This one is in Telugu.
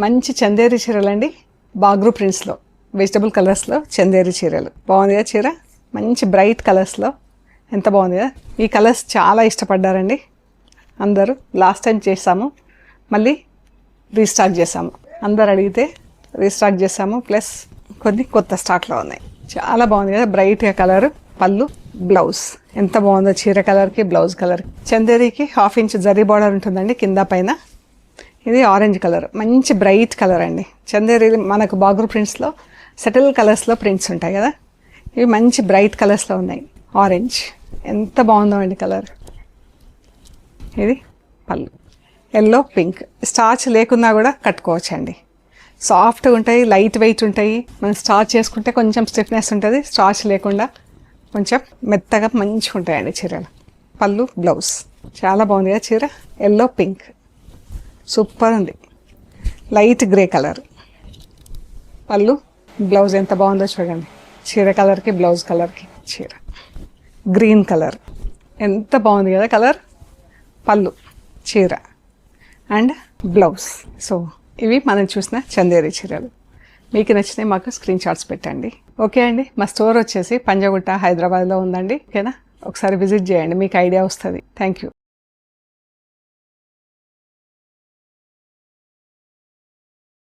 మంచి చందేరి చీరలండి, బాగ్రూ ప్రింట్స్లో, వెజిటబుల్ కలర్స్లో చందేరి చీరలు. బాగుంది కదా చీర, మంచి బ్రైట్ కలర్స్లో, ఎంత బాగుంది కదా. ఈ కలర్స్ చాలా ఇష్టపడ్డారండి అందరూ. లాస్ట్ టైం చేసాము, మళ్ళీ రీస్టాక్ చేసాము. అందరు అడిగితే రీస్టాక్ చేసాము, ప్లస్ కొన్ని కొత్త స్టాక్లో ఉన్నాయి. చాలా బాగుంది కదా, బ్రైట్గా కలర్. పళ్ళు, బ్లౌజ్ ఎంత బాగుందో చీర కలర్కి బ్లౌజ్ కలర్కి. చందేరికి 1/2 ఇంచ్ జరీ బార్డర్ ఉంటుందండి కింద పైన. ఇది ఆరెంజ్ కలర్, మంచి బ్రైట్ కలర్ అండి. చందేరి మనకు బాగ్రూ ప్రింట్స్లో సెటిల్ కలర్స్లో ప్రింట్స్ ఉంటాయి కదా, ఇవి మంచి బ్రైట్ కలర్స్లో ఉన్నాయి. ఆరెంజ్ ఎంత బాగుందో అండి కలర్. ఇది పళ్ళు, ఎల్లో పింక్. స్టార్చ్ లేకున్నా కూడా కట్టుకోవచ్చు అండి. సాఫ్ట్గా ఉంటాయి, లైట్ వెయిట్ ఉంటాయి. మనం స్టార్చ్ చేసుకుంటే కొంచెం స్టిఫ్నెస్ ఉంటుంది, స్టార్చ్ లేకుండా కొంచెం మెత్తగా మంచిగా ఉంటాయండి చీరలు. పళ్ళు, బ్లౌజ్ చాలా బాగుంది కదా చీర. ఎల్లో పింక్ సూపర్ ఉంది, లైట్ గ్రే కలర్. పళ్ళు, బ్లౌజ్ ఎంత బాగుందో చూడండి. చీర కలర్కి బ్లౌజ్ కలర్కి చీర. గ్రీన్ కలర్ ఎంత బాగుంది కదా కలర్. పళ్ళు, చీర అండ్ బ్లౌజ్. సో ఇవి మనం చూసిన చందేరి చీరలు. మీకు నచ్చినాయి మాకు స్క్రీన్ షాట్స్ పెట్టండి. ఓకే అండి, మా స్టోర్ వచ్చేసి పంజాగుట్ట, హైదరాబాద్లో ఉందండి. ఓకేనా, ఒకసారి విజిట్ చేయండి, మీకు ఐడియా వస్తుంది. Thank you.